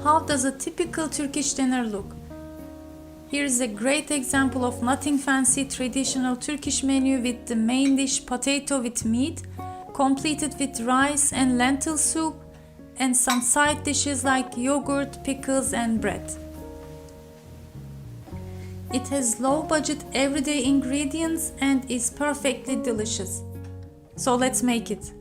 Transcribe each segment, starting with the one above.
How does a typical Turkish dinner look? Here is a great example of nothing fancy traditional Turkish menu with the main dish potato with meat, completed with rice and lentil soup, and some side dishes like yogurt, pickles and bread. It has low budget everyday ingredients and is perfectly delicious. So let's make it.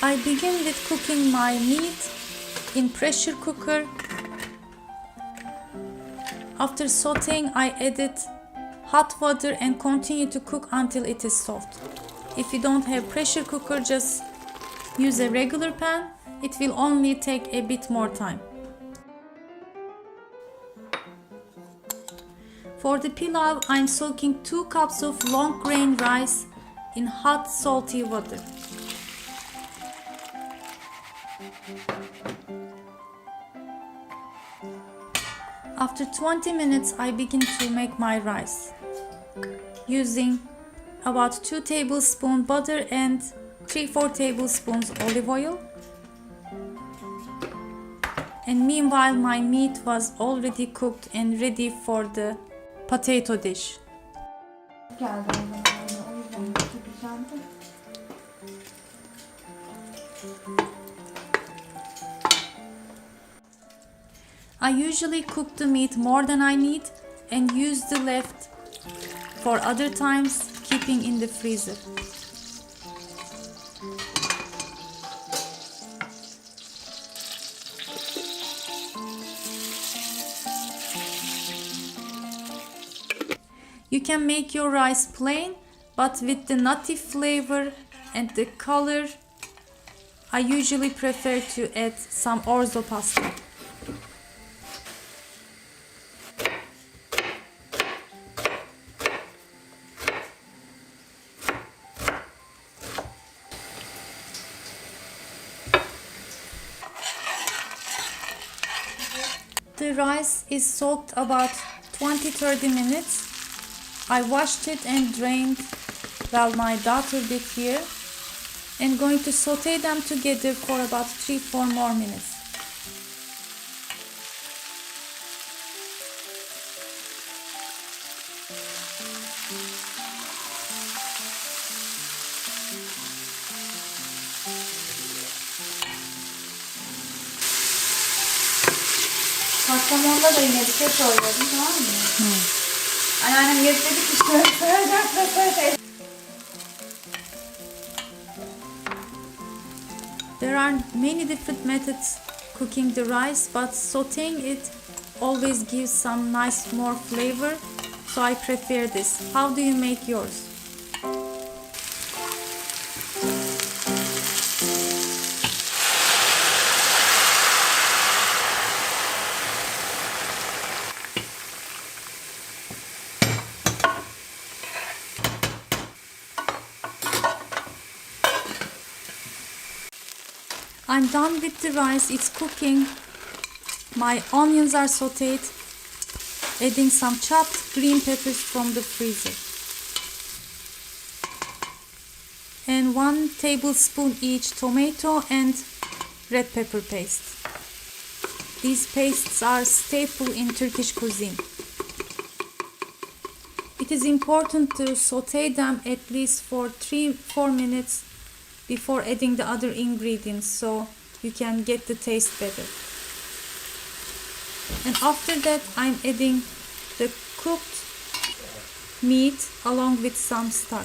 I begin with cooking my meat in pressure cooker. After sauteing, I added hot water and continue to cook until it is soft. If you don't have pressure cooker, just use a regular pan. It will only take a bit more time. For the pilav, I'm soaking 2 cups of long grain rice in hot salty water. After 20 minutes, I begin to make my rice using about 2 tablespoons butter and 3-4 tablespoons olive oil. And meanwhile, my meat was already cooked and ready for the potato dish. I usually cook the meat more than I need and use the left for other times, keeping in the freezer. You can make your rice plain, but with the nutty flavor and the color, I usually prefer to add some orzo pasta. The rice is soaked about 20-30 minutes. I washed it and drained while my daughter did here, and going to saute them together for about 3-4 more minutes. Kastamonu'da da yine bir şey söyledim, tamam mı? Anneannem getirdi işte söyleyecek. There are many different methods cooking the rice, but sauteing it always gives some nice more flavor, so I prefer this. How do you make yours? I'm done with the rice, it's cooking. My onions are sauteed, adding some chopped green peppers from the freezer. And 1 tablespoon each tomato and red pepper paste. These pastes are staple in Turkish cuisine. It is important to saute them at least for 3-4 minutes before adding the other ingredients, so you can get the taste better. And after that, I'm adding the cooked meat along with some stock.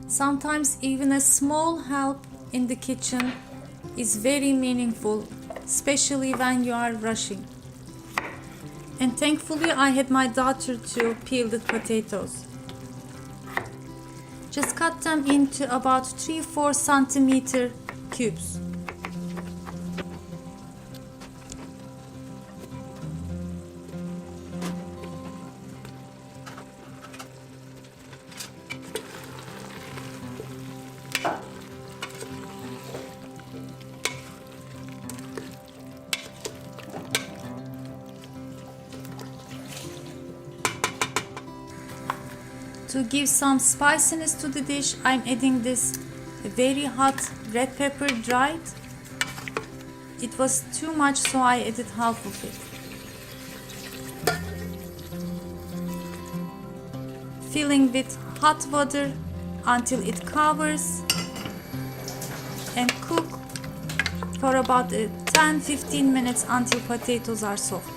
Sometimes even a small help in the kitchen is very meaningful, especially when you are rushing. And thankfully I had my daughter to peel the potatoes. Just cut them into about 3-4 centimeter cubes. To give some spiciness to the dish, I'm adding this very hot red pepper dried. It was too much, so I added half of it. Filling with hot water until it covers and cook for about 10-15 minutes until potatoes are soft.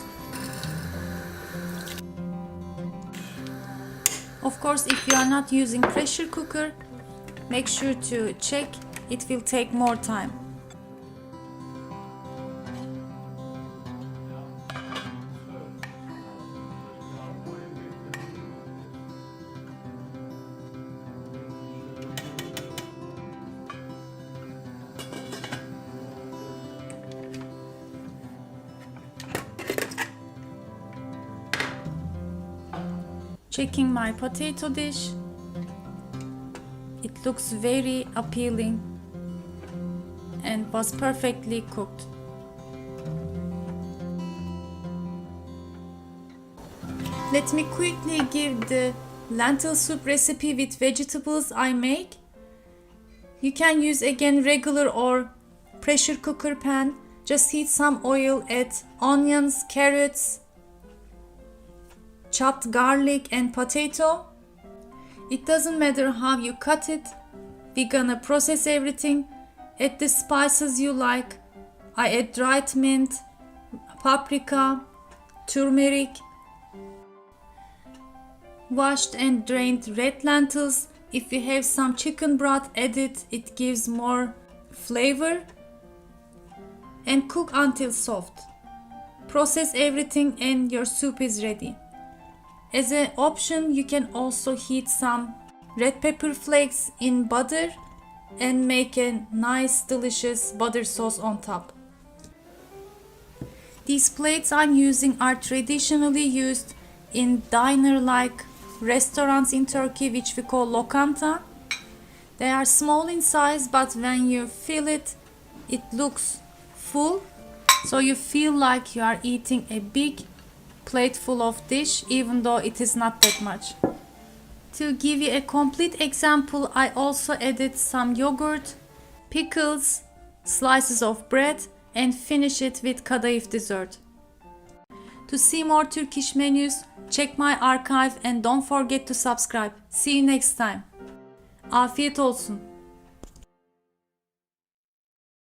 Of course, if you are not using pressure cooker, make sure to check, it will take more time. Checking my potato dish. It looks very appealing and was perfectly cooked. Let me quickly give the lentil soup recipe with vegetables I make. You can use again regular or pressure cooker pan. Just heat some oil, add onions, carrots, chopped garlic and potato. It doesn't matter how you cut it. We're gonna process everything. Add the spices you like. I add dried mint, paprika, turmeric, washed and drained red lentils. If you have some chicken broth, add it. It gives more flavor. And cook until soft. Process everything and your soup is ready. As an option, you can also heat some red pepper flakes in butter and make a nice delicious butter sauce on top. These plates I'm using are traditionally used in diner-like restaurants in Turkey, which we call lokanta. They are small in size, but when you fill it, it looks full, so you feel like you are eating a big plate full of dish, even though it is not that much. To give you a complete example, I also added some yogurt, pickles, slices of bread, and finish it with kadayıf dessert. To see more Turkish menus, check my archive and don't forget to subscribe. See you next time. Afiyet olsun.